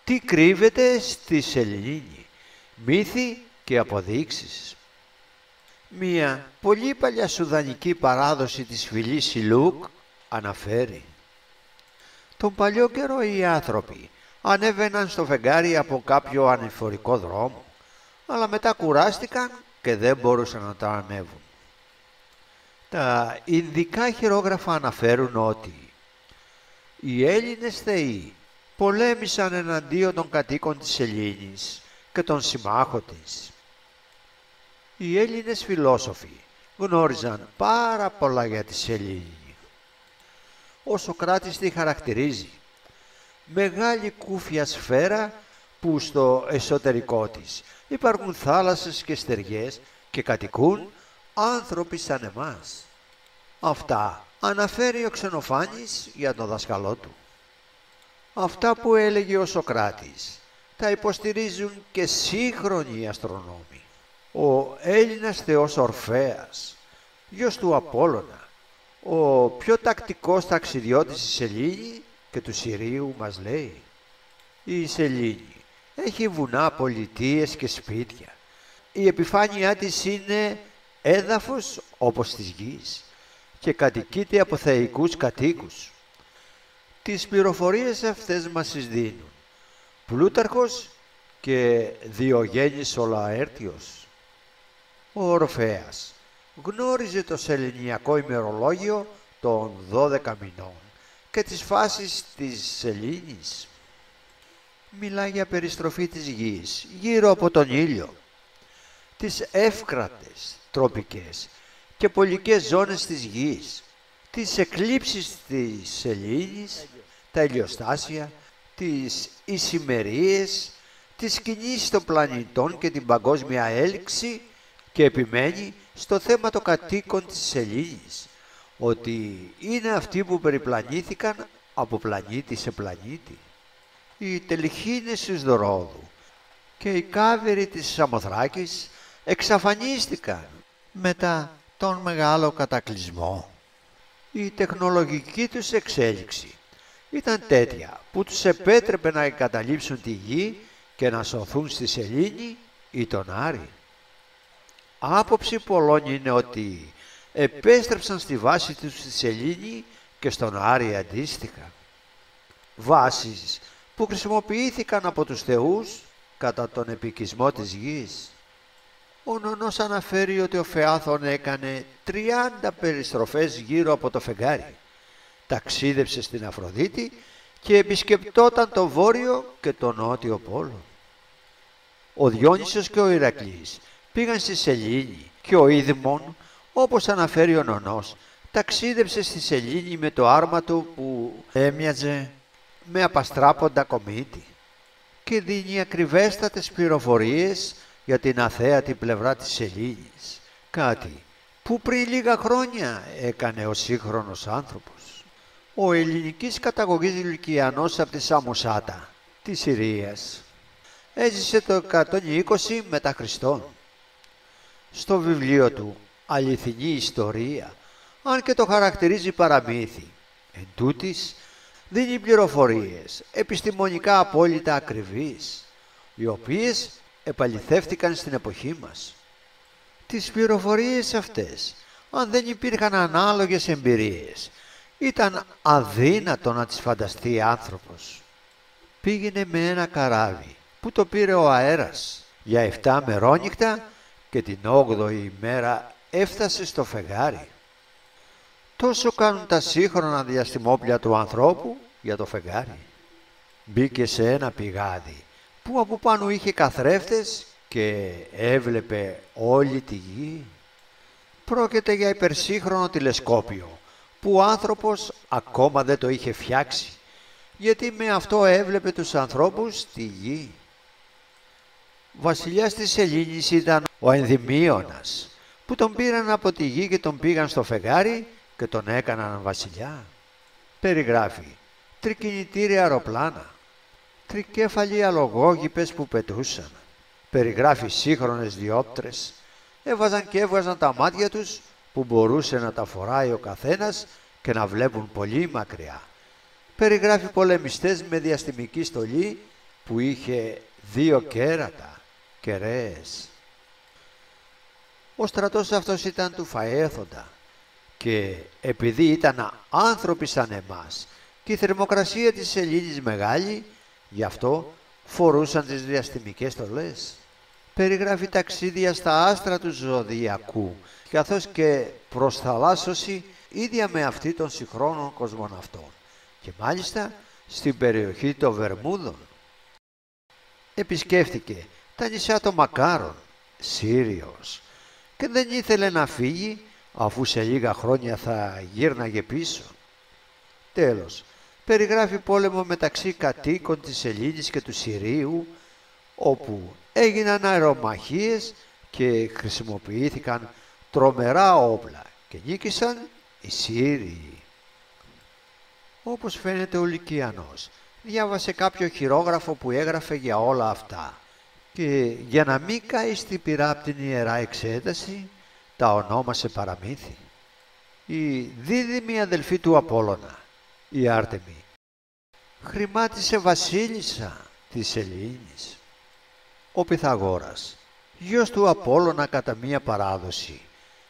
Τι κρύβεται στη σελήνη, μύθοι και αποδείξεις. Μία πολύ παλιά σουδανική παράδοση της φυλής Σιλούκ αναφέρει: τον παλιό καιρό οι άνθρωποι ανέβαιναν στο φεγγάρι από κάποιο ανηφορικό δρόμο, αλλά μετά κουράστηκαν και δεν μπορούσαν να τα ανέβουν. Τα Ινδικά χειρόγραφα αναφέρουν ότι οι Έλληνες θεοί πολέμησαν εναντίον των κατοίκων της σελήνης και των συμμάχων της. Οι Έλληνες φιλόσοφοι γνώριζαν πάρα πολλά για τη σελήνη. Ο Σωκράτης τη χαρακτηρίζει μεγάλη κούφια σφαίρα που στο εσωτερικό της υπάρχουν θάλασσες και στεριές και κατοικούν άνθρωποι σαν εμάς. Αυτά αναφέρει ο Ξενοφάνης για τον δασκαλό του. Αυτά που έλεγε ο Σωκράτης τα υποστηρίζουν και σύγχρονοι αστρονόμοι. Ο Έλληνας θεός Ορφέας, γιος του Απόλλωνα, ο πιο τακτικός ταξιδιώτης στη σελήνη και του Συρίου, μας λέει: η σελήνη έχει βουνά, πολιτείες και σπίτια. Η επιφάνειά της είναι έδαφος όπως της γης και κατοικείται από θεϊκούς κατοίκους. Τις πληροφορίες αυτές μας τις δίνουν Πλούταρχος και Διογέννης ο Λαέρτιος. Ο Ορφέας γνώριζε το σεληνιακό ημερολόγιο των 12 μηνών και τις φάσεις της σελήνης. Μιλά για περιστροφή της γης γύρω από τον ήλιο, τις εύκρατες, τροπικές και πολικές ζώνες της γης, τις εκλήψεις της σελήνης, τα ηλιοστάσια, τις ησημερίες, τις κινήσεις των πλανητών και την παγκόσμια έλξη, και επιμένει στο θέμα των κατοίκων της σελήνης, ότι είναι αυτοί που περιπλανήθηκαν από πλανήτη σε πλανήτη. Οι τελειχίνες της Δωρόδου και οι κάβεροι της Σαμοθράκης εξαφανίστηκαν μετά τον μεγάλο κατακλυσμό. Η τεχνολογική τους εξέλιξη ήταν τέτοια που τους επέτρεπε να εγκαταλείψουν τη γη και να σωθούν στη σελήνη ή τον Άρη. Άποψη πολλών είναι ότι επέστρεψαν στη βάση τους στη σελήνη και στον Άρη αντίστοιχα. Βάσεις που χρησιμοποιήθηκαν από τους θεούς κατά τον επικισμό της γης. Ο Νονός αναφέρει ότι ο Φεάθων έκανε 30 περιστροφές γύρω από το φεγγάρι. Ταξίδεψε στην Αφροδίτη και επισκεπτόταν το βόρειο και το νότιο πόλο. Ο Διόνυσος και ο Ηρακλής πήγαν στη σελήνη και ο Ίδμων, όπως αναφέρει ο Νονός, ταξίδεψε στη σελήνη με το άρμα του που έμοιαζε με απαστράποντα κομίτη και δίνει ακριβέστατες πληροφορίες για την αθέατη πλευρά της σελήνης, κάτι που πριν λίγα χρόνια έκανε ο σύγχρονος άνθρωπος. Ο ελληνικής καταγωγής Λυκιανός από τη Σαμοσάτα της Συρίας έζησε το 120 μετά Χριστόν. Στο βιβλίο του «Αληθινή ιστορία», αν και το χαρακτηρίζει παραμύθι, εν τούτης δίνει πληροφορίες επιστημονικά απόλυτα ακριβείς, οι οποίες επαληθεύτηκαν στην εποχή μας. Τις πληροφορίες αυτές, αν δεν υπήρχαν ανάλογες εμπειρίες, ήταν αδύνατο να τις φανταστεί άνθρωπος. Πήγαινε με ένα καράβι που το πήρε ο αέρας για 7 μερόνυχτα και την 8η ημέρα έφτασε στο φεγγάρι. Τόσο κάνουν τα σύγχρονα διαστημόπλια του ανθρώπου για το φεγγάρι. Μπήκε σε ένα πηγάδι που από πάνω είχε καθρέφτες και έβλεπε όλη τη γη. Πρόκειται για υπερσύγχρονο τηλεσκόπιο που ο άνθρωπος ακόμα δεν το είχε φτιάξει, γιατί με αυτό έβλεπε τους ανθρώπους στη γη. Βασιλιάς της Σελήνης ήταν ο Ενδυμίωνας, που τον πήραν από τη γη και τον πήγαν στο φεγγάρι και τον έκαναν βασιλιά. Περιγράφει τρικινητήρια αεροπλάνα, τρικέφαλοι αλογόγυπες που πετούσαν. Περιγράφει σύγχρονες διόπτρες, έβαζαν και έβγαζαν τα μάτια τους που μπορούσε να τα φοράει ο καθένας και να βλέπουν πολύ μακριά. Περιγράφει πολεμιστές με διαστημική στολή που είχε 2 κέρατα, κεραίες. Ο στρατός αυτός ήταν του Φαέθοντα και επειδή ήταν άνθρωποι σαν εμάς και η θερμοκρασία της σελήνης μεγάλη, γι' αυτό φορούσαν τις διαστημικές στολές. Περιγράφει ταξίδια στα άστρα του Ζωδιακού, καθώς και προς θαλάσσωση ίδια με αυτή των συγχρόνων κοσμοναυτών και μάλιστα στην περιοχή των Βερμούδων. Επισκέφτηκε τα νησιά των Μακάρων, Σύριος, και δεν ήθελε να φύγει αφού σε λίγα χρόνια θα γύρναγε πίσω. Τέλος, περιγράφει πόλεμο μεταξύ κατοίκων της Σελήνης και του Συρίου, όπου έγιναν αερομαχίες και χρησιμοποιήθηκαν τρομερά όπλα και νίκησαν οι Σύριοι. Όπως φαίνεται ο Λυκιανός διάβασε κάποιο χειρόγραφο που έγραφε για όλα αυτά και για να μην καεί στην πυρά από την Ιερά Εξέταση τα ονόμασε παραμύθι. Η δίδυμη αδελφή του Απόλλωνα, η Άρτεμη, χρημάτισε βασίλισσα της Σελήνης. Ο Πυθαγόρας, γιος του Απόλλωνα κατά μία παράδοση,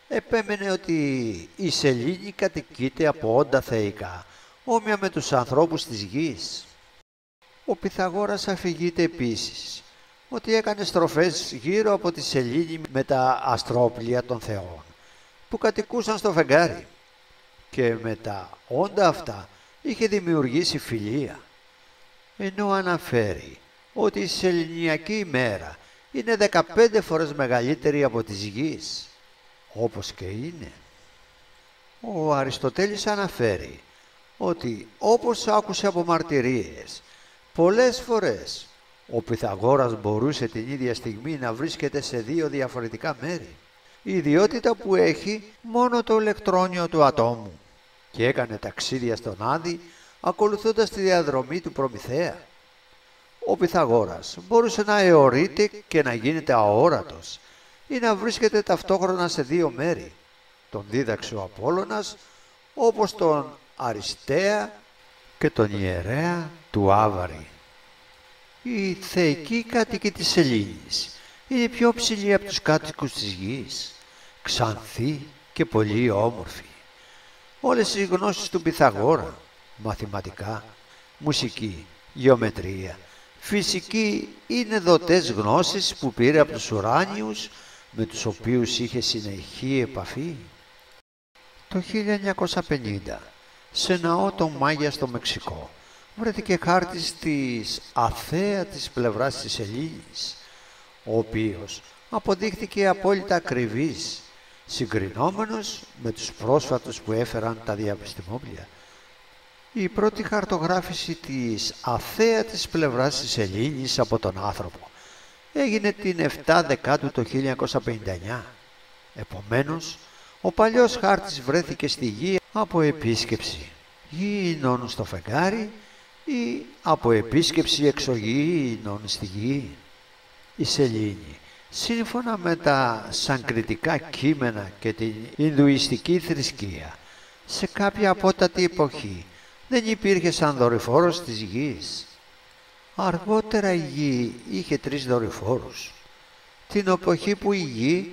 επέμενε ότι η Σελήνη κατοικείται από όντα θεϊκά, όμοια με τους ανθρώπους της γης. Ο Πυθαγόρας αφηγείται επίσης ότι έκανε στροφές γύρω από τη Σελήνη με τα αστρόπλια των θεών που κατοικούσαν στο φεγγάρι και με τα όντα αυτά είχε δημιουργήσει φιλία, ενώ αναφέρει ότι η σεληνιακή ημέρα είναι 15 φορές μεγαλύτερη από της γης, όπως και είναι. Ο Αριστοτέλης αναφέρει ότι όπως άκουσε από μαρτυρίες, πολλές φορές ο Πυθαγόρας μπορούσε την ίδια στιγμή να βρίσκεται σε 2 διαφορετικά μέρη, ιδιότητα που έχει μόνο το ηλεκτρόνιο του ατόμου, και έκανε ταξίδια στον Άδη ακολουθώντας τη διαδρομή του Προμηθέα. Ο Πυθαγόρας μπορούσε να αιωρείται και να γίνεται αόρατος ή να βρίσκεται ταυτόχρονα σε 2 μέρη. Τον δίδαξε ο Απόλλωνας, όπως τον Αριστέα και τον ιερέα του Άβαρη. Οι θεϊκοί κάτοικοι της Σελήνης είναι πιο ψηλοί από τους κάτοικους της γης, ξανθοί και πολύ όμορφοι. Όλες οι γνώσεις του Πυθαγόρα, μαθηματικά, μουσική, γεωμετρία, φυσική, είναι δοτές γνώσεις που πήρε από τους ουράνιους με τους οποίους είχε συνεχή επαφή. Το 1950, σε ναό των Μάγια στο Μεξικό, βρέθηκε χάρτης της αθέατης πλευράς της Σελήνης, ο οποίος αποδείχθηκε απόλυτα ακριβής, συγκρινόμενος με τους πρόσφατους που έφεραν τα διαπιστημόπλια. Η πρώτη χαρτογράφηση της αθέατης πλευράς της Σελήνης από τον άνθρωπο έγινε την 7 Δεκάτου το 1959. Επομένως, ο παλιός χάρτης βρέθηκε στη γη από επίσκεψη γήινων στο φεγγάρι ή από επίσκεψη εξωγήινων στη γη. Η Σελήνη, σύμφωνα με τα σανκριτικά κείμενα και την Ινδουιστική θρησκεία, σε κάποια απότατη εποχή δεν υπήρχε σαν δορυφόρος της γης. Αργότερα η γη είχε 3 δορυφόρους. Την εποχή που η γη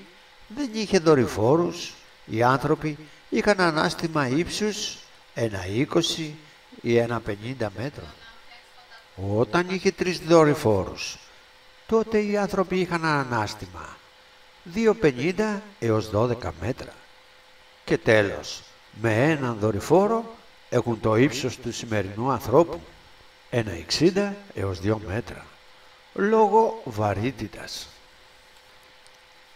δεν είχε δορυφόρους, οι άνθρωποι είχαν ανάστημα ύψους 1,20 ή 1,50 μέτρα. Όταν είχε 3 δορυφόρους, τότε οι άνθρωποι είχαν ανάστημα 2,50 έως 12 μέτρα. Και τέλος, με έναν δορυφόρο έχουν το ύψος του σημερινού ανθρώπου, 1,60 έως 2 μέτρα, λόγω βαρύτητας.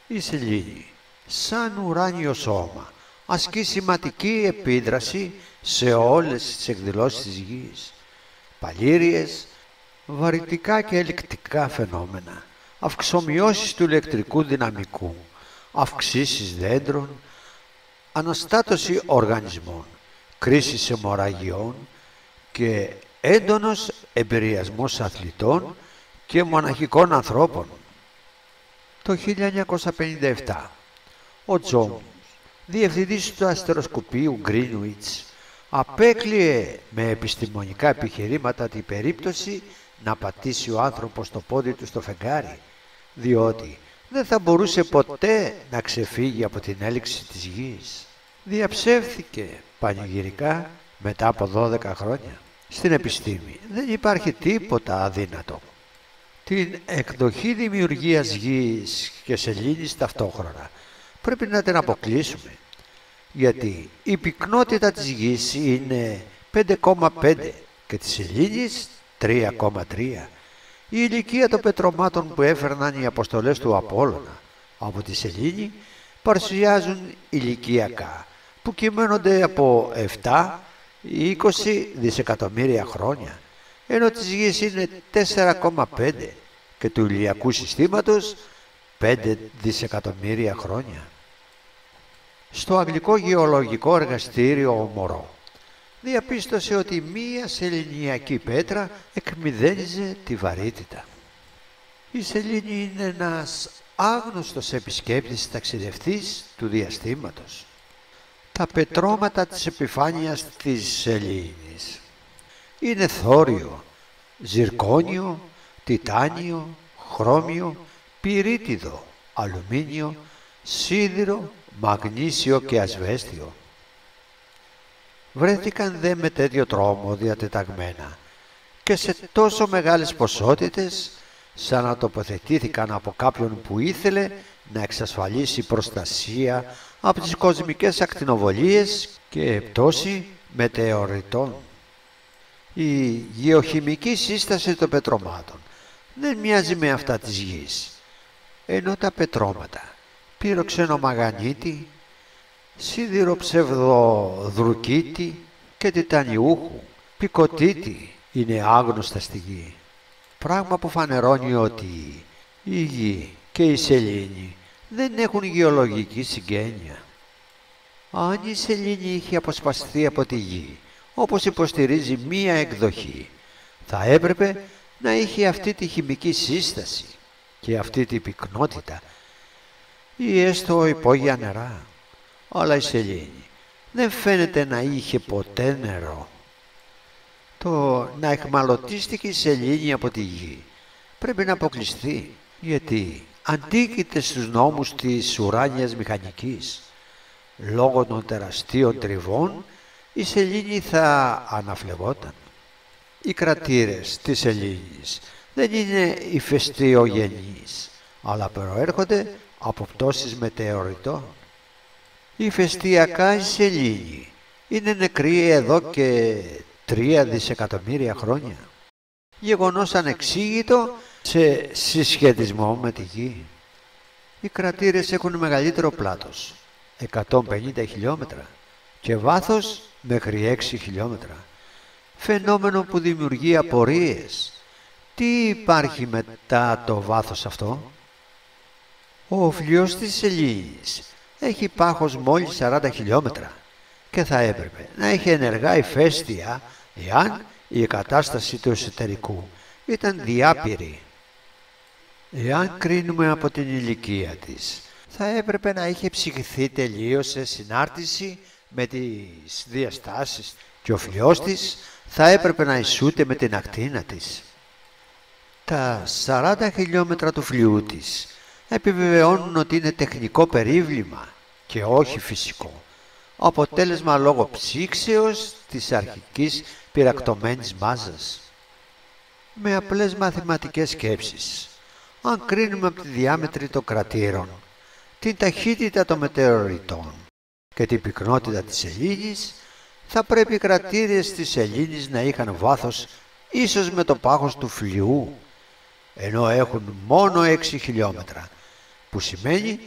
Η Σελήνη, σαν ουράνιο σώμα, ασκεί σημαντική επίδραση σε όλες τις εκδηλώσεις της γης. Παλήριες, βαρυτικά και ελεκτικά φαινόμενα, αυξομοιώσεις του ηλεκτρικού δυναμικού, αυξήσεις δέντρων, αναστάτωση οργανισμών, κρίσεις αιμορραγιών και έντονος εμπειριασμός αθλητών και μοναχικών ανθρώπων. Το 1957, ο Τζόμς, διευθυντής του αστεροσκοπείου Greenwich, απέκλειε με επιστημονικά επιχειρήματα την περίπτωση να πατήσει ο άνθρωπος το πόδι του στο φεγγάρι, διότι δεν θα μπορούσε ποτέ να ξεφύγει από την έλξη της γης. Διαψεύθηκε πανηγυρικά μετά από 12 χρόνια. Στην επιστήμη δεν υπάρχει τίποτα αδύνατο. Την εκδοχή δημιουργίας γης και σελήνης ταυτόχρονα πρέπει να την αποκλείσουμε, γιατί η πυκνότητα της γης είναι 5,5 και της σελήνης 3,3. Η ηλικία των πετρωμάτων που έφερναν οι αποστολές του Απόλλωνα από τη σελήνη παρουσιάζουν ηλικιακά, που κυμαίνονται από 7 ή 20 δισεκατομμύρια χρόνια, ενώ της γης είναι 4,5 και του ηλιακού συστήματος 5 δισεκατομμύρια χρόνια. Στο Αγγλικό Γεωλογικό Εργαστήριο ο Μωρό διαπίστωσε ότι μία σεληνιακή πέτρα εκμηδένιζε τη βαρύτητα. Η σελήνη είναι ένας άγνωστος επισκέπτης ταξιδευτής του διαστήματος. Τα πετρώματα της επιφάνειας της σελήνης είναι θόριο, ζυρκόνιο, τιτάνιο, χρώμιο, πυρίτιδο, αλουμίνιο, σίδηρο, μαγνήσιο και ασβέστιο. Βρέθηκαν δε με τέτοιο τρόμο διατεταγμένα και σε τόσο μεγάλες ποσότητες, σαν να τοποθετήθηκαν από κάποιον που ήθελε να εξασφαλίσει προστασία από τις κοσμικές ακτινοβολίες και πτώση μετεωριτών. Η γεωχημική σύσταση των πετρωμάτων δεν μοιάζει με αυτά της γης, ενώ τα πετρώματα πυροξενομαγανίτη, σίδηρο ψευδοδρουκίτη και τιτανιούχου, πικοτίτη είναι άγνωστα στη γη. Πράγμα που φανερώνει ότι η γη και η σελήνη δεν έχουν γεωλογική συγγένεια. Αν η σελήνη είχε αποσπαστεί από τη γη, όπως υποστηρίζει μία εκδοχή, θα έπρεπε να είχε αυτή τη χημική σύσταση και αυτή τη πυκνότητα ή έστω υπόγεια νερά. Αλλά η σελήνη δεν φαίνεται να είχε ποτέ νερό. Το να εχμαλωτίστηκε η σελήνη από τη γη πρέπει να αποκλειστεί, γιατί αντίκειται στους νόμους της ουράνιας μηχανικής. Λόγω των τεραστίων τριβών η σελήνη θα αναφλεγόταν. Οι κρατήρες της σελήνης δεν είναι ηφαιστειογενείς, αλλά προέρχονται από πτώσεις μετεωριτών. Ηφαιστειακά η σελήνη είναι νεκρή εδώ και 3 δισεκατομμύρια χρόνια. Γεγονός ανεξήγητο σε συσχετισμό με τη γη. Οι κρατήρες έχουν μεγαλύτερο πλάτος, 150 χιλιόμετρα, και βάθος μέχρι 6 χιλιόμετρα. Φαινόμενο που δημιουργεί απορίες. Τι υπάρχει μετά το βάθος αυτό? Ο φλοιός της σελήνης έχει πάχος μόλις 40 χιλιόμετρα και θα έπρεπε να έχει ενεργά ηφαίστεια εάν η εγκατάσταση του εσωτερικού ήταν διάπειρη. Εάν κρίνουμε από την ηλικία της, θα έπρεπε να είχε ψυχθεί τελείως σε συνάρτηση με τις διαστάσεις και ο φλοιός της θα έπρεπε να ισούται με την ακτίνα της. Τα 40 χιλιόμετρα του φλοιού της επιβεβαιώνουν ότι είναι τεχνικό περίβλημα και όχι φυσικό, αποτέλεσμα λόγω ψήξεως της αρχικής πυρακτωμένης μάζας. Με απλές μαθηματικές σκέψεις, αν κρίνουμε από τη διάμετρη των κρατήρων, την ταχύτητα των μετεωριτών και την πυκνότητα της σελήνης, θα πρέπει οι κρατήρες της σελήνης να είχαν βάθος ίσως με το πάχος του φλοιού, ενώ έχουν μόνο 6 χιλιόμετρα, που σημαίνει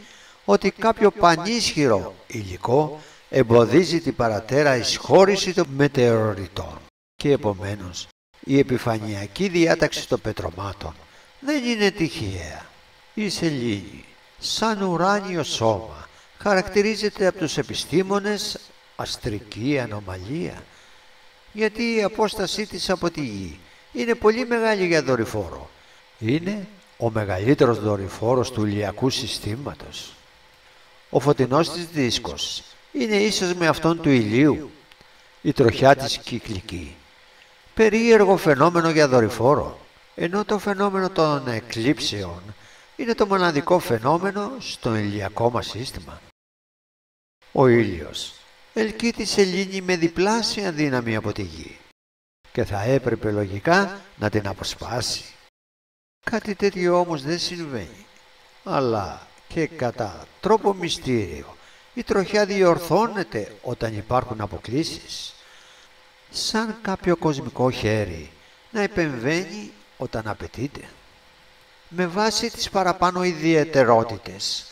ότι κάποιο πανίσχυρο υλικό εμποδίζει την παρατέρα εισχώρηση των μετεωριτών και επομένως η επιφανειακή διάταξη των πετρωμάτων δεν είναι τυχαία. Η σελήνη σαν ουράνιο σώμα χαρακτηρίζεται από τους επιστήμονες αστρική ανομαλία, γιατί η απόστασή της από τη γη είναι πολύ μεγάλη για δορυφόρο. Είναι ο μεγαλύτερος δορυφόρος του ηλιακού συστήματος. Ο φωτεινός της δίσκος είναι ίσως με αυτόν του ηλίου, η τροχιά της κυκλική. Περίεργο φαινόμενο για δορυφόρο, ενώ το φαινόμενο των εκλήψεων είναι το μοναδικό φαινόμενο στο ηλιακό μας σύστημα. Ο ήλιος ελκύει τη σελήνη με διπλάσια δύναμη από τη γη και θα έπρεπε λογικά να την αποσπάσει. Κάτι τέτοιο όμως δεν συμβαίνει, αλλά και κατά τρόπο μυστήριο η τροχιά διορθώνεται όταν υπάρχουν αποκλίσεις, σαν κάποιο κοσμικό χέρι να επεμβαίνει όταν απαιτείται. Με βάση τις παραπάνω ιδιαιτερότητες,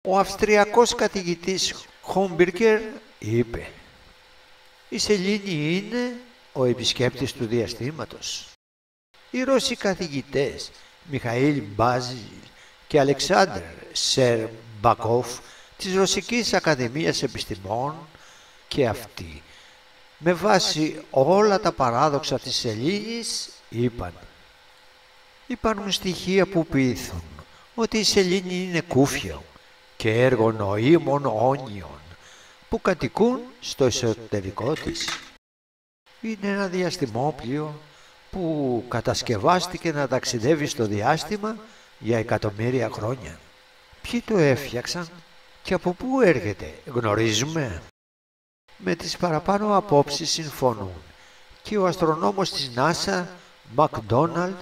ο Αυστριακός καθηγητής Χόμπιρκερ είπε: «Η σελήνη είναι ο επισκέπτης του διαστήματος». Οι Ρώσοι καθηγητές Μιχαήλ Μπάζιλ και Αλεξάνδρ Σερμπακόφ της Ρωσικής Ακαδημίας Επιστημών και αυτοί, με βάση όλα τα παράδοξα της σελήνης, είπαν: «Υπάρχουν στοιχεία που πείθουν ότι η σελήνη είναι κούφιο και έργο νοήμων όνιων που κατοικούν στο εσωτερικό της. Είναι ένα διαστημόπλιο που κατασκευάστηκε να ταξιδεύει στο διάστημα για εκατομμύρια χρόνια. Ποιοι το έφτιαξαν και από πού έρχεται γνωρίζουμε?» Με τις παραπάνω απόψεις συμφωνούν και ο αστρονόμος της NASA Μακδόναλντ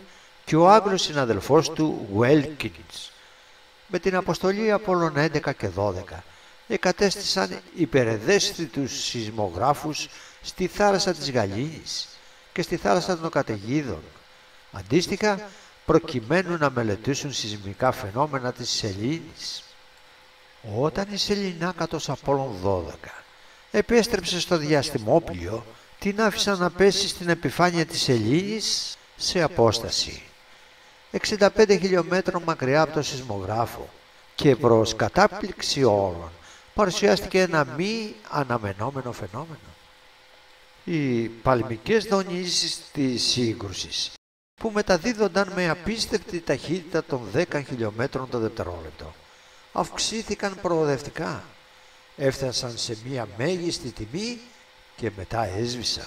και ο Άγγλος συναδελφός του Βέλκινς. Με την αποστολή Απόλλων 11 και 12 εκατέστησαν υπερευαίσθητους σεισμογράφους στη θάλασσα της Γαλήνης και στη θάλασσα των καταιγίδων, αντίστοιχα προκειμένου να μελετήσουν σεισμικά φαινόμενα της σελήνης. Όταν η σεληνάκατος Απόλλων 12 επέστρεψε στο διαστημόπλιο, την άφησαν να πέσει στην επιφάνεια της σελήνης σε απόσταση 65 χιλιόμετρων μακριά από το σεισμογράφο και προς κατάπληξη όλων παρουσιάστηκε ένα μη αναμενόμενο φαινόμενο. Οι παλμικές δονήσεις της σύγκρουσης, που μεταδίδονταν με απίστευτη ταχύτητα των 10 χιλιόμετρων το δευτερόλεπτο, αυξήθηκαν προοδευτικά, έφτασαν σε μία μέγιστη τιμή και μετά έσβησαν.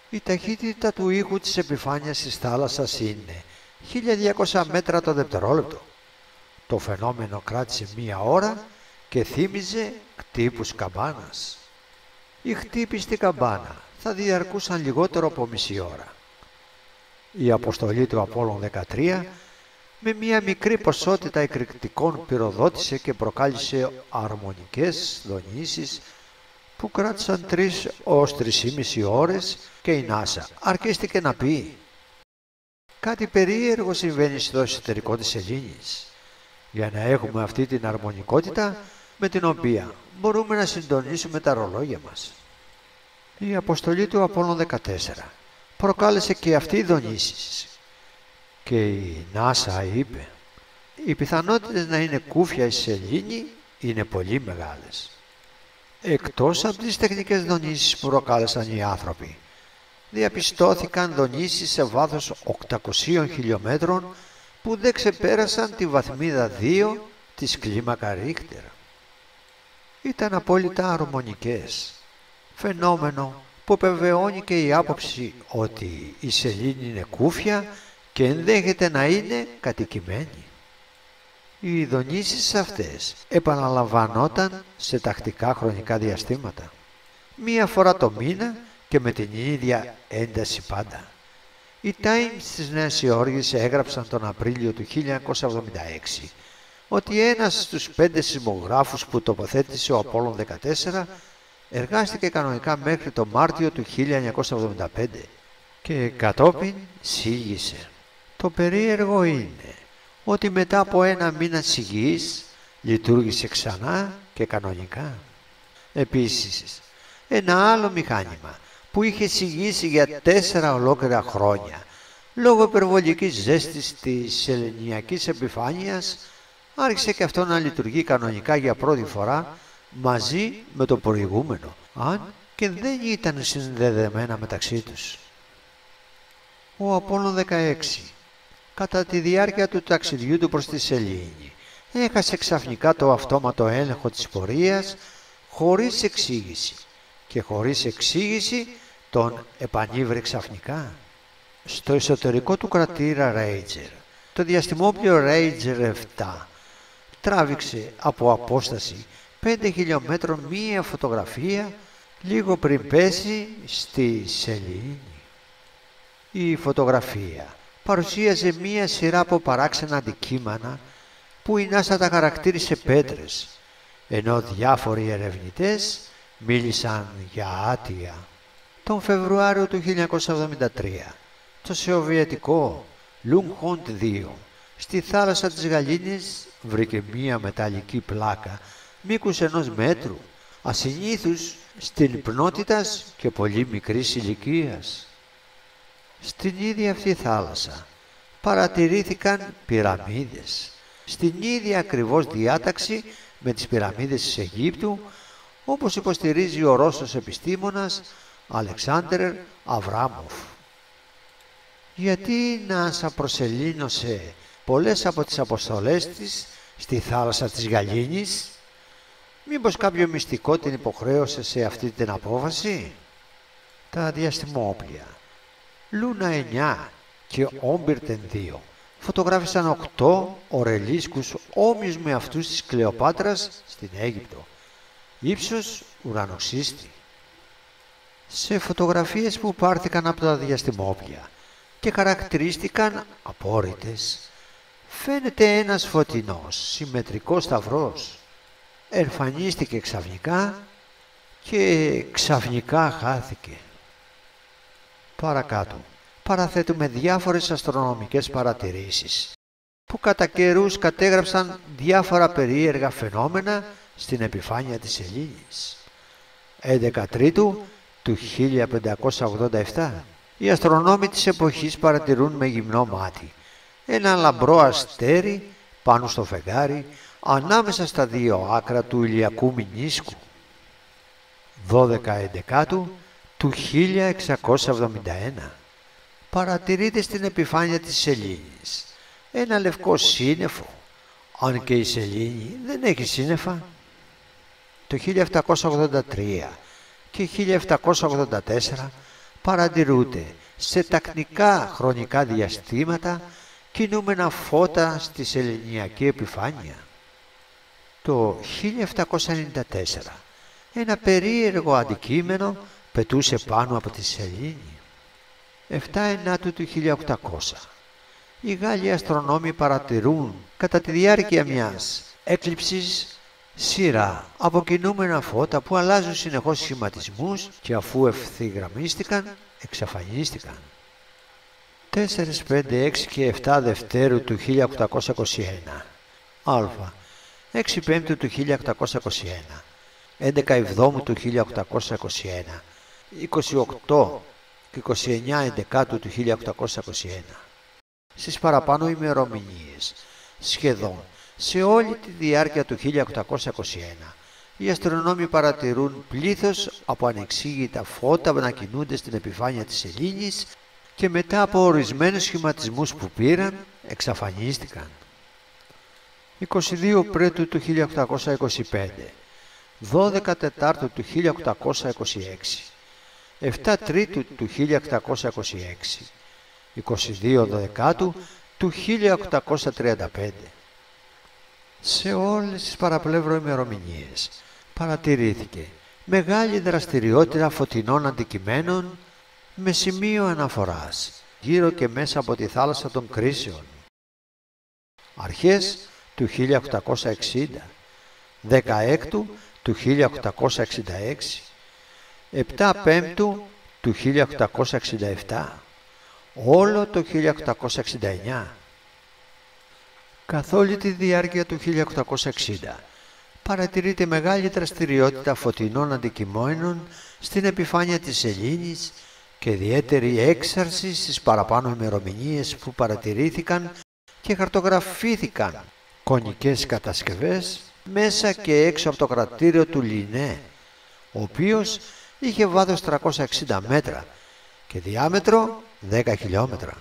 Η ταχύτητα του ήχου της επιφάνειας της θάλασσας είναι 1200 μέτρα το δευτερόλεπτο. Το φαινόμενο κράτησε μία ώρα και θύμιζε χτύπους καμπάνας. Οι χτύποι στη καμπάνα θα διαρκούσαν λιγότερο από μισή ώρα. Η αποστολή του Απόλλων 13 με μία μικρή ποσότητα εκρηκτικών πυροδότησε και προκάλεσε αρμονικές δονήσεις που κράτησαν 3 ως 3,5 ώρες και η NASA αρκίστηκε να πει: «Κάτι περίεργο συμβαίνει στο εσωτερικό της σελήνης», για να έχουμε αυτή την αρμονικότητα με την οποία μπορούμε να συντονίσουμε τα ρολόγια μας. Η αποστολή του Απόλλων 14 προκάλεσε και αυτή δονήσεις και η NASA είπε: «Οι πιθανότητες να είναι κούφια η σελήνη είναι πολύ μεγάλες». Εκτός από τις τεχνικές δονήσεις που προκάλεσαν οι άνθρωποι, διαπιστώθηκαν δονήσεις σε βάθος 800 χιλιόμετρων που δεν ξεπέρασαν τη βαθμίδα 2 της κλίμακα Ρίχτερ. Ήταν απόλυτα αρμονικές, φαινόμενο που επιβεβαιώνει και η άποψη ότι η σελήνη είναι κούφια και ενδέχεται να είναι κατοικημένη. Οι δονήσεις αυτές επαναλαμβανόταν σε τακτικά χρονικά διαστήματα, μία φορά το μήνα και με την ίδια ένταση πάντα. Οι Times της Νέας Υόρκης έγραψαν τον Απρίλιο του 1976 ότι ένας στους 5 σεισμογράφους που τοποθέτησε ο Απόλλων 14 εργάστηκε κανονικά μέχρι το Μάρτιο του 1975 και κατόπιν σήγησε. Το περίεργο είναι ότι μετά από ένα μήνα σιγής λειτουργήσε ξανά και κανονικά. Επίσης, ένα άλλο μηχάνημα που είχε σιγήσει για 4 ολόκληρα χρόνια λόγω υπερβολικής ζέστης της σεληνιακής επιφάνειας άρχισε και αυτό να λειτουργεί κανονικά για πρώτη φορά μαζί με το προηγούμενο, αν και δεν ήταν συνδεδεμένα μεταξύ τους. Ο Απόλλων 16, κατά τη διάρκεια του ταξιδιού του προς τη σελήνη, έχασε ξαφνικά το αυτόματο έλεγχο της πορείας χωρίς εξήγηση και χωρίς εξήγηση τον επανήβρε ξαφνικά. Στο εσωτερικό του κρατήρα Ranger, το διαστημόπλιο Ranger 7 τράβηξε από απόσταση 5 χιλιόμετρων μία φωτογραφία λίγο πριν πέσει στη σελήνη. Η φωτογραφία παρουσίαζε μία σειρά από παράξενα αντικείμενα που η NASA τα χαρακτήρισε πέτρες, ενώ διάφοροι ερευνητές μίλησαν για άτια. Τον Φεβρουάριο του 1973, το σοβιετικό Lunghond 2 στη θάλασσα της Γαλήνης βρήκε μία μεταλλική πλάκα μήκους 1 μέτρου, ασυνήθους στην πνότητας και πολύ μικρής ηλικίας. Στην ίδια αυτή θάλασσα παρατηρήθηκαν πυραμίδες, στην ίδια ακριβώς διάταξη με τις πυραμίδες της Αιγύπτου, όπως υποστηρίζει ο Ρώσος επιστήμονας Αλεξάνδρ Αβράμοφ. Γιατί η NASA προσελήνωσε πολλές από τις αποστολές της στη θάλασσα της Γαλήνης? Μήπως κάποιο μυστικό την υποχρέωσε σε αυτή την απόφαση? Τα διαστημόπλια Λούνα 9 και Όμπιρτεν 2 φωτογράφησαν 8 ορελίσκους όμοιους με αυτούς της Κλεοπάτρας στην Αίγυπτο, ύψος ουρανοξύστη. Σε φωτογραφίες που πάρθηκαν από τα διαστημόπλια και χαρακτηρίστηκαν απόρριτες, φαίνεται ένας φωτεινός συμμετρικός σταυρός. Εμφανίστηκε ξαφνικά και ξαφνικά χάθηκε. Παρακάτω παραθέτουμε διάφορες αστρονομικές παρατηρήσεις που κατά καιρούς κατέγραψαν διάφορα περίεργα φαινόμενα στην επιφάνεια της σελήνης. 11 Τρίτου του 1587 οι αστρονόμοι της εποχής παρατηρούν με γυμνό μάτι ένα λαμπρό αστέρι πάνω στο φεγγάρι ανάμεσα στα δύο άκρα του ηλιακού μηνίσκου. 12 Εντεκάτου του 1671 παρατηρείται στην επιφάνεια της σελήνης ένα λευκό σύννεφο, αν και η σελήνη δεν έχει σύννεφα. Το 1783 και 1784 παρατηρούνται σε τακτικά χρονικά διαστήματα κινούμενα φώτα στη σεληνιακή επιφάνεια. Το 1794 ένα περίεργο αντικείμενο πετούσε πάνω από τη σελήνη. 7 Ενάτου του 1800 οι Γάλλοι αστρονόμοι παρατηρούν κατά τη διάρκεια μιας έκλειψης σειρά από κινούμενα φώτα που αλλάζουν συνεχώς σχηματισμούς και αφού ευθυγραμμίστηκαν εξαφανίστηκαν. 4, 5, 6 και 7 Δευτέρου του 1821 Α, 6 Πέμπτου του 1821, 11 Εβδόμου του 1821, 28 και 29 Εντεκάτου του 1821. Στις παραπάνω ημερομηνίες, σχεδόν σε όλη τη διάρκεια του 1821, οι αστρονόμοι παρατηρούν πλήθος από ανεξήγητα φώτα να κινούνται στην επιφάνεια της σελήνης και μετά από ορισμένους σχηματισμούς που πήραν, εξαφανίστηκαν. 22 Πρέτου του 1825, 12 Τετάρτου του 1826, 7 Τρίτου του 1826, 22 Δεκάτου του 1835. Σε όλες τις παραπλεύρο ημερομηνίες παρατηρήθηκε μεγάλη δραστηριότητα φωτεινών αντικειμένων με σημείο αναφοράς γύρω και μέσα από τη θάλασσα των κρίσεων. Αρχές του 1860, 16 του 1866, 7 Πέμπτου του 1867, όλο το 1869. Καθ' όλη τη διάρκεια του 1860 παρατηρείται μεγάλη δραστηριότητα φωτεινών αντικειμένων στην επιφάνεια της σελήνης και ιδιαίτερη έξαρση στις παραπάνω ημερομηνίες που παρατηρήθηκαν και χαρτογραφήθηκαν κονικές κατασκευές μέσα και έξω από το κρατήριο του Λινέ, ο οποίος είχε βάθος 360 μέτρα και διάμετρο 10 χιλιόμετρα.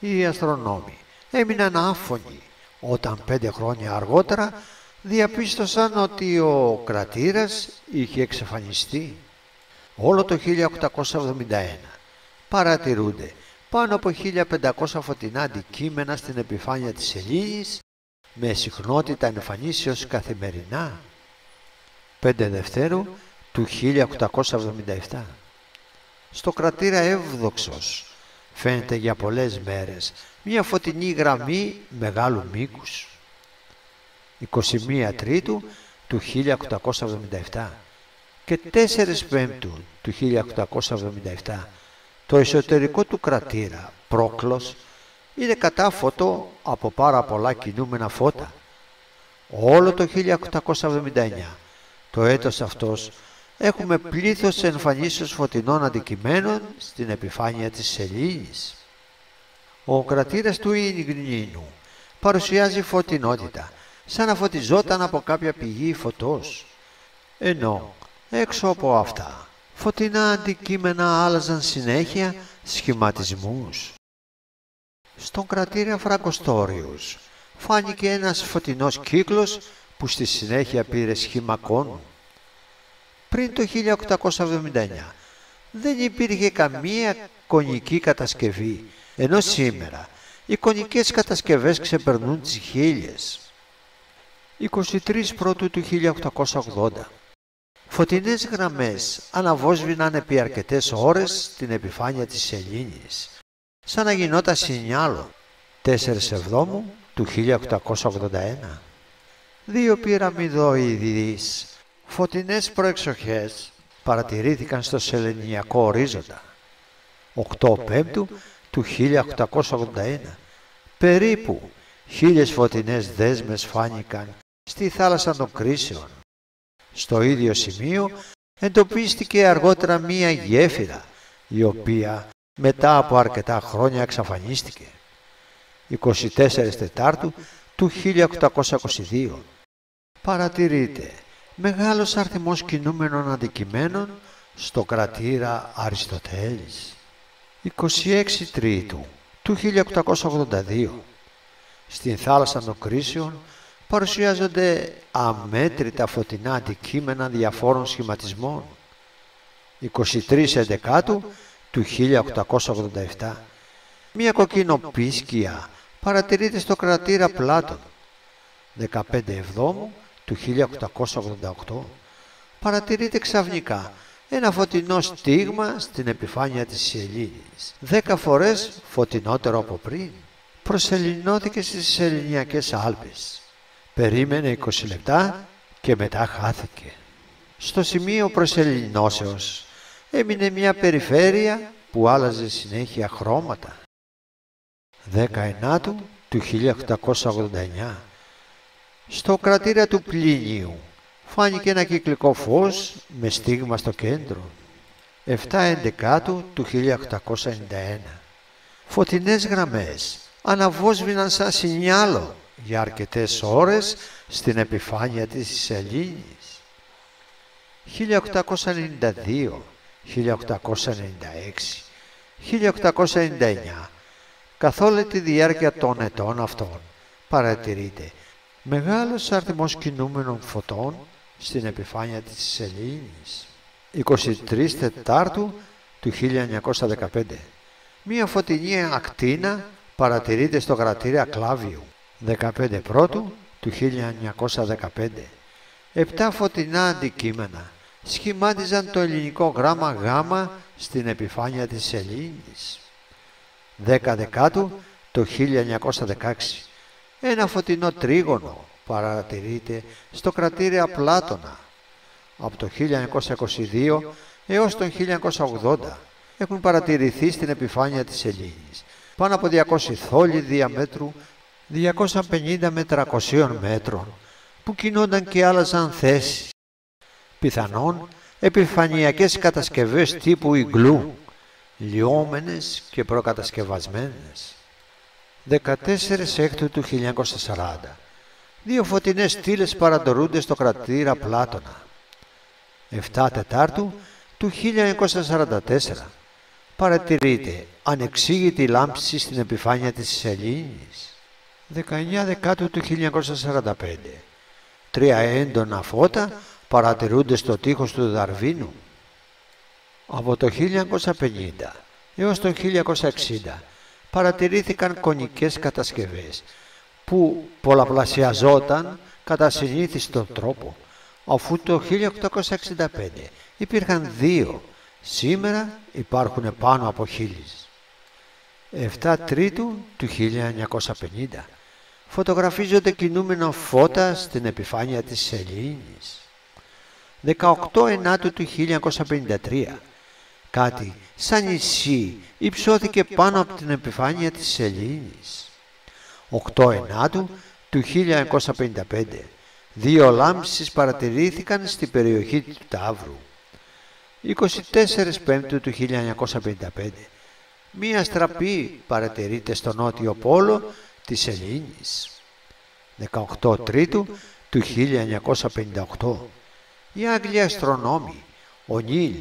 Οι αστρονόμοι έμειναν άφωνοι όταν 5 χρόνια αργότερα διαπίστωσαν ότι ο κρατήρας είχε εξαφανιστεί. Όλο το 1871 παρατηρούνται πάνω από 1500 φωτεινά αντικείμενα στην επιφάνεια της σελήνης με συχνότητα εμφανίσεως καθημερινά. 5 Δευτέρου του 1877. Στο κρατήρα Εύδοξος φαίνεται για πολλές μέρες μια φωτεινή γραμμή μεγάλου μήκους. 21 Τρίτου του 1877 και 4 Πέμπτου του 1877 το εσωτερικό του κρατήρα Πρόκλος είναι κατάφωτο από πάρα πολλά κινούμενα φώτα. Όλο το 1879, το έτος αυτός, έχουμε πλήθος εμφανίσεως φωτεινών αντικειμένων στην επιφάνεια της σελήνης. Ο κρατήρας του Ινγνίνου παρουσιάζει φωτεινότητα, σαν να φωτιζόταν από κάποια πηγή φωτός. Ενώ έξω από αυτά, φωτεινά αντικείμενα άλλαζαν συνέχεια σχηματισμούς. Στον κρατήρα Φραγκοστόριους φάνηκε ένας φωτεινός κύκλος που στη συνέχεια πήρε σχήμα κόνου. Πριν το 1879 δεν υπήρχε καμία κονική κατασκευή, ενώ σήμερα οι κονικές κατασκευές ξεπερνούν τις 1000. 23 Πρώτου του 1880. Φωτεινές γραμμές αναβόσβηναν επί αρκετές ώρες στην επιφάνεια της σελήνης, σαν να γινόταν σινιάλο. 4 Εβδόμου του 1881. 2 πυραμιδοειδείς φωτεινές προεξοχές παρατηρήθηκαν στο σεληνιακό ορίζοντα. 8 Πέμπτου του 1881. Περίπου 1000 φωτεινές δέσμες φάνηκαν στη θάλασσα των Κρίσεων. Στο ίδιο σημείο εντοπίστηκε αργότερα μία γέφυρα, η οποία μετά από αρκετά χρόνια εξαφανίστηκε. 24 Τετάρτου του 1822. Παρατηρείται μεγάλος αριθμός κινούμενων αντικειμένων στο κρατήρα Αριστοτέλης. 26 Τρίτου του 1882. Στην θάλασσα των Κρίσεων παρουσιάζονται αμέτρητα φωτεινά αντικείμενα διαφόρων σχηματισμών. 23 Εντεκάτου του 1887. Μία κοκκινοπίσκια παρατηρείται στο κρατήρα Πλάτων. 15 Εβδόμου του 1888. Παρατηρείται ξαφνικά ένα φωτεινό στίγμα στην επιφάνεια της σελήνης, 10 φορές φωτεινότερο από πριν. Προσεληνώθηκε στις Σεληνιακές Άλπες. Περίμενε 20 λεπτά και μετά χάθηκε. Στο σημείο προσεληνώσεως έμεινε μια περιφέρεια που άλλαζε συνέχεια χρώματα. 19 του 1889. Στο κρατήρα του Πλίνιου φάνηκε ένα κυκλικό φως με στίγμα στο κέντρο. 7 Εντεκάτου του 1891. Φωτεινές γραμμές αναβόσβηναν σαν σινιάλο για αρκετές ώρες στην επιφάνεια της σελήνης. 1892, 1896, 1899. Καθ' όλη τη διάρκεια των ετών αυτών παρατηρείται μεγάλος αριθμός κινούμενων φωτών στην επιφάνεια της σελήνης. 23 Τετάρτου του 1915. Μία φωτεινή ακτίνα παρατηρείται στο κρατήρα Κλάβιου. 15 Πρώτου του 1915. 7 φωτεινά αντικείμενα σχημάτιζαν το ελληνικό γράμμα Γ στην επιφάνεια της σελήνης. 10 Δεκάτου το 1916. Ένα φωτεινό τρίγωνο παρατηρείται στο κρατήρα Πλάτωνα. Από το 1922 έως το 1980 έχουν παρατηρηθεί στην επιφάνεια της σελήνης πάνω από 200 θόλοι διαμέτρου 250 με 300 μέτρων που κινούνταν και άλλαζαν θέση. Πιθανόν επιφανειακές κατασκευές τύπου ιγκλού, λιώμενες και προκατασκευασμένες. 14 Έκτου του 1940. 2 φωτεινές στήλες παρατηρούνται στο κρατήρα Πλάτωνα. 7 Τετάρτου του 1944. Παρατηρείται ανεξήγητη λάμψη στην επιφάνεια της σελήνης. 19 Δεκάτου του 1945. 3 έντονα φώτα παρατηρούνται στο τείχος του Δαρβίνου. Από το 1950 έως το 1960 παρατηρήθηκαν κονικές κατασκευές που πολλαπλασιαζόταν κατά συνήθιστον τρόπο, αφού το 1865 υπήρχαν 2, σήμερα υπάρχουν πάνω από 1000. 7 Τρίτου του 1950 φωτογραφίζονται κινούμενα φώτα στην επιφάνεια της σελήνης. 18 Ενάτου του 1953 κάτι σαν νησί υψώθηκε πάνω από την επιφάνεια της σελήνης. 8 Ενάτου του 1955 2 λάμψεις παρατηρήθηκαν στην περιοχή του Ταύρου. 24 Πέμπτου του 1955 μία στραπή παρατηρείται στο νότιο πόλο της σελήνης. 18 Τρίτου του 1958 οι Άγγλοι αστρονόμοι, ο Νίλ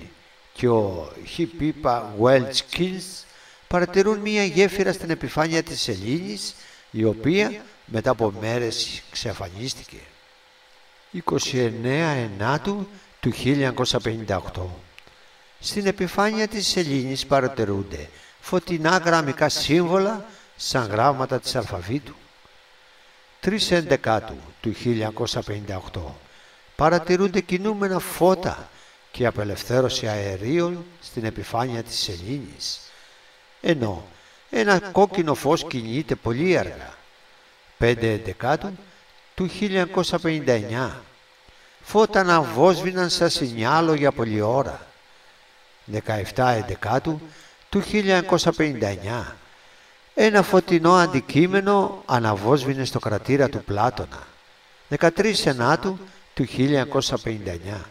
και ο Χιπίπα Βέλτσκινς παρατηρούν μία γέφυρα στην επιφάνεια της σελήνης, η οποία μετά από μέρες εξαφανίστηκε. 29 Ενάτου του 1958 στην επιφάνεια της σελήνης παρατηρούνται φωτεινά γραμμικά σύμβολα σαν γράμματα της αλφαβήτου. 3 Ενδεκάτου του 1958 παρατηρούνται κινούμενα φώτα και απελευθέρωση αερίων στην επιφάνεια της σελήνης, ενώ ένα κόκκινο φως κινείται πολύ αργά. 5 Ενδεκάτου του 1959 φώτα αναβόσβηναν σαν σινιάλο για πολλή ώρα. 17 Ενδεκάτου του 1959 ένα φωτεινό αντικείμενο αναβόσβηνε στο κρατήρα του Πλάτωνα. 13 Ενάτου του 1959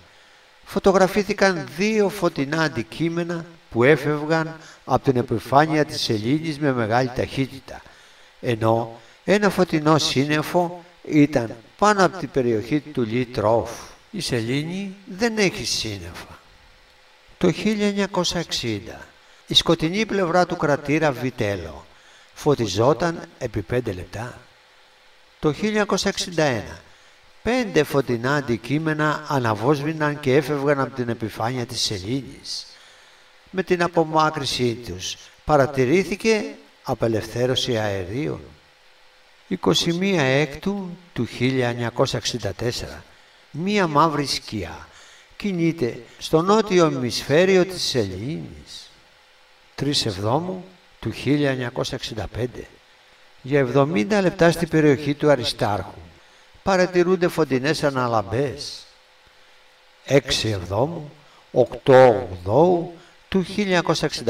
φωτογραφήθηκαν 2 φωτεινά αντικείμενα που έφευγαν από την επιφάνεια της σελήνης με μεγάλη ταχύτητα, ενώ ένα φωτεινό σύννεφο ήταν πάνω από την περιοχή του Λιτρόφ. Η σελήνη δεν έχει σύννεφα. Το 1960 η σκοτεινή πλευρά του κρατήρα Βιτέλο φωτιζόταν επί 5 λεπτά. Το 1961 5 φωτεινά αντικείμενα αναβόσβηναν και έφευγαν από την επιφάνεια της σελήνης. Με την απομάκρυσή τους παρατηρήθηκε απελευθέρωση αερίων. 21 Έκτου του 1964 μία μαύρη σκιά κινείται στο νότιο ημισφαίριο της σελήνης. 3 Εβδόμου του 1965 για 70 λεπτά στην περιοχή του Αριστάρχου παρατηρούνται φωτεινές αναλαμπές. 6 Εβδόμου 8 Ογδόου του 1965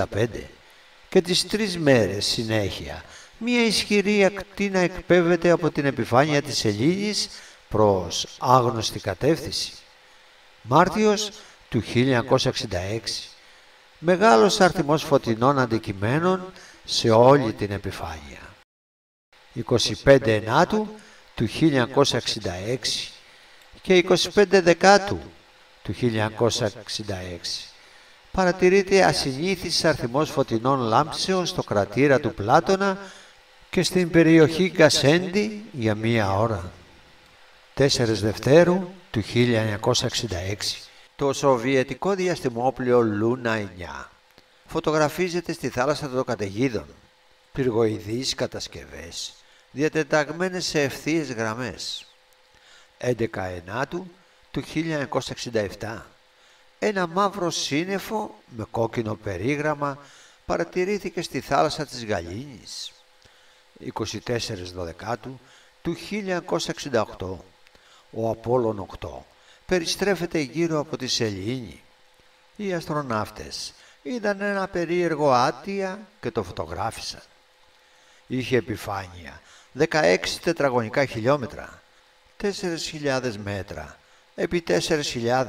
και τις 3 μέρες συνέχεια μία ισχυρή ακτίνα εκπέμπεται από την επιφάνεια της σελήνης προς άγνωστη κατεύθυνση. Μάρτιος του 1966 μεγάλος αριθμός φωτεινών αντικειμένων σε όλη την επιφάνεια. 25 Ενάτου του 1966 και 25 Δεκάτου του 1966 παρατηρείται ασυνήθις αριθμός φωτεινών λάμψεων στο κρατήρα του Πλάτωνα και στην περιοχή Γκασέντι για 1 ώρα. 4 Δευτέρου του 1966 το σοβιετικό διαστημόπλοιο Λούνα 9 φωτογραφίζεται στη θάλασσα των καταιγίδων. Πυργοειδείς κατασκευές διατεταγμένες σε ευθείες γραμμές. 11 Ενάτου του 1967 ένα μαύρο σύννεφο με κόκκινο περίγραμμα παρατηρήθηκε στη θάλασσα της Γαλήνης. 24 Δεκάτου του 1968 ο Απόλλων 8 περιστρέφεται γύρω από τη σελήνη. Οι αστροναύτες είδαν ένα περίεργο άτια και το φωτογράφησαν. Είχε επιφάνεια 16 τετραγωνικά χιλιόμετρα, 4.000 μέτρα επί 4.000.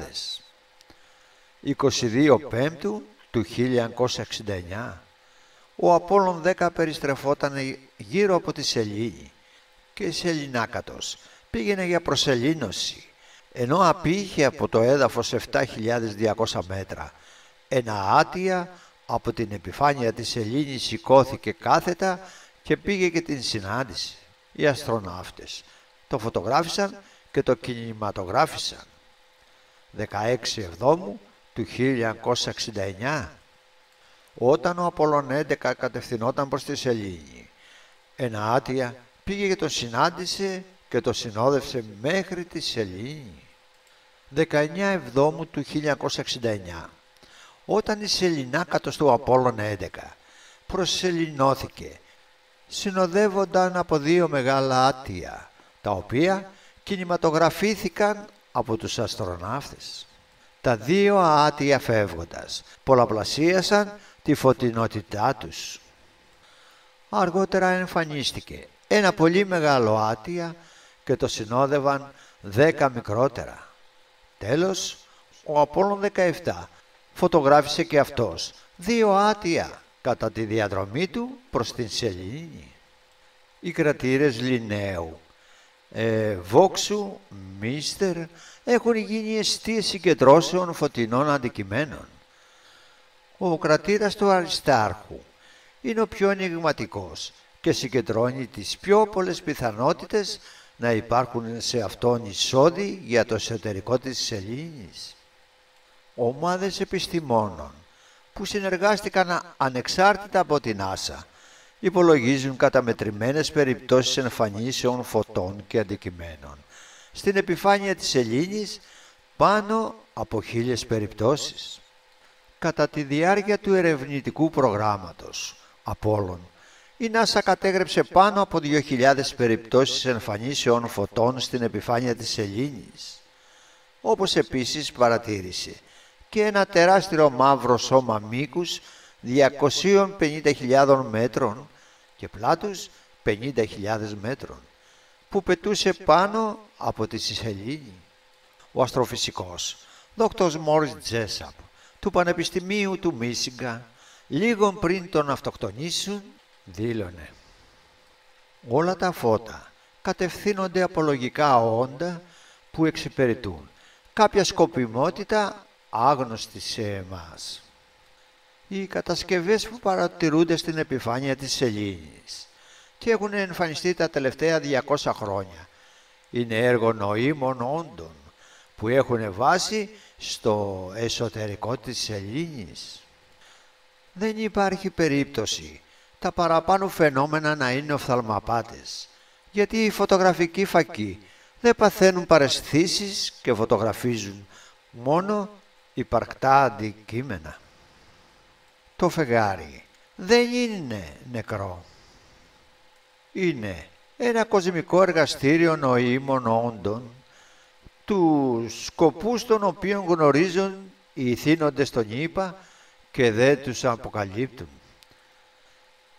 22 Πέμπτου του 1969 ο Απόλλων 10 περιστρεφόταν γύρω από τη σελήνη και η σεληνάκατος πήγαινε για προσελήνωση, ενώ απήχε από το έδαφος 7.200 μέτρα. Ένα άτια από την επιφάνεια της σελήνης σηκώθηκε κάθετα και πήγε και την συνάντησε. Οι αστροναύτες το φωτογράφησαν και το κινηματογράφησαν. 16 Εβδόμου του 1969 όταν ο Απόλλων 11 κατευθυνόταν προς τη Σελήνη. Ένα άτια πήγε και τον συνάντησε και τον συνόδευσε μέχρι τη Σελήνη. 19 Εβδόμου του 1969, όταν η Σεληνάκατος του Απόλλων 11 προσεληνώθηκε, συνοδεύονταν από δύο μεγάλα άτια, τα οποία κινηματογραφήθηκαν από τους αστροναύτες. Τα δύο άτια φεύγοντας πολλαπλασίασαν τη φωτεινότητά τους. Αργότερα εμφανίστηκε ένα πολύ μεγάλο άτια και το συνόδευαν 10 μικρότερα. Τέλος, ο Απόλλων 17 φωτογράφησε και αυτός δύο άτια κατά τη διαδρομή του προς την Σελήνη. Οι κρατήρες Λινναίου, Βόξου, Μίστερ έχουν γίνει εστίες συγκεντρώσεων φωτεινών αντικειμένων. Ο κρατήρας του Αριστάρχου είναι ο πιο ενιγματικός και συγκεντρώνει τις πιο πολλές πιθανότητες να υπάρχουν σε αυτόν εισόδοι για το εσωτερικό της Σελήνης. Ομάδες επιστημόνων που συνεργάστηκαν ανεξάρτητα από την NASA υπολογίζουν καταμετρημένες περιπτώσεις εμφανίσεων φωτών και αντικειμένων στην επιφάνεια της Σελήνης, πάνω από 1000 περιπτώσεις. Κατά τη διάρκεια του ερευνητικού προγράμματος Απόλλων, η NASA κατέγραψε πάνω από 2.000 περιπτώσεις εμφανίσεων φωτών στην επιφάνεια της Σελήνης, όπως επίσης παρατήρησε και ένα τεράστιο μαύρο σώμα μήκους 250.000 μέτρων και πλάτους 50.000 μέτρων, που πετούσε πάνω από τη Σελήνη. Ο αστροφυσικός Dr. Morris Jessup του Πανεπιστημίου του Μίσιγκα, λίγο πριν τον αυτοκτονήσουν, δήλωνε: «Όλα τα φώτα κατευθύνονται από λογικά όντα που εξυπηρετούν κάποια σκοπιμότητα άγνωστη σε εμάς. Οι κατασκευές που παρατηρούνται στην επιφάνεια της Σελήνης και έχουν εμφανιστεί τα τελευταία 200 χρόνια είναι έργο νοήμων όντων που έχουν βάση στο εσωτερικό της Σελήνης. Δεν υπάρχει περίπτωση τα παραπάνω φαινόμενα να είναι οφθαλμαπάτες, γιατί οι φωτογραφικοί φακοί δεν παθαίνουν παραισθήσεις και φωτογραφίζουν μόνο υπαρκτά αντικείμενα. Το φεγγάρι δεν είναι νεκρό. Είναι ένα κοσμικό εργαστήριο νοήμων όντων, τους σκοπούς των οποίων γνωρίζουν οι ηθήνοντες των ΗΠΑ και δεν τους αποκαλύπτουν.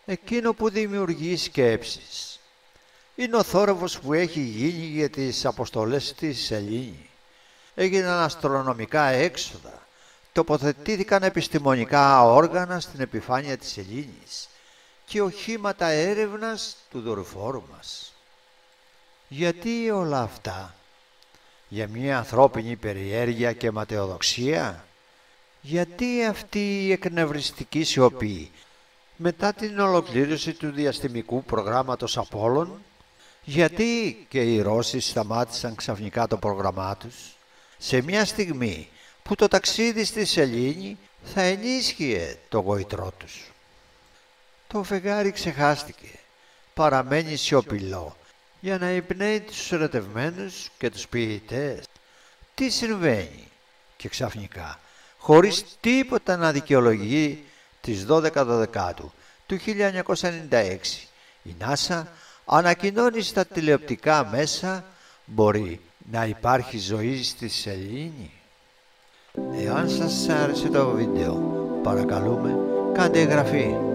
Εκείνο που δημιουργεί σκέψεις είναι ο θόρυβος που έχει γίνει για τις αποστολές της Σελήνη. Έγιναν αστρονομικά έξοδα, τοποθετήθηκαν επιστημονικά όργανα στην επιφάνεια της Σελήνης και οχήματα έρευνας του δορυφόρου μας. Γιατί όλα αυτά? Για μια ανθρώπινη περιέργεια και ματαιοδοξία? Γιατί αυτή η εκνευριστική σιωπή μετά την ολοκλήρωση του διαστημικού προγράμματος Απόλλων? Γιατί και οι Ρώσοι σταμάτησαν ξαφνικά το πρόγραμμά τους σε μια στιγμή που το ταξίδι στη Σελήνη θα ενίσχυε το γοητρό τους? Το φεγγάρι ξεχάστηκε, παραμένει σιωπηλό για να εμπνέει τους ερωτευμένους και τους ποιητές. Τι συμβαίνει? Και ξαφνικά, χωρίς τίποτα να δικαιολογεί, τις 12 Δεκάτου του 1996, η NASA ανακοινώνει στα τηλεοπτικά μέσα: μπορεί να υπάρχει ζωή στη Σελήνη. Εάν σας άρεσε το βίντεο, παρακαλούμε κάντε εγγραφή.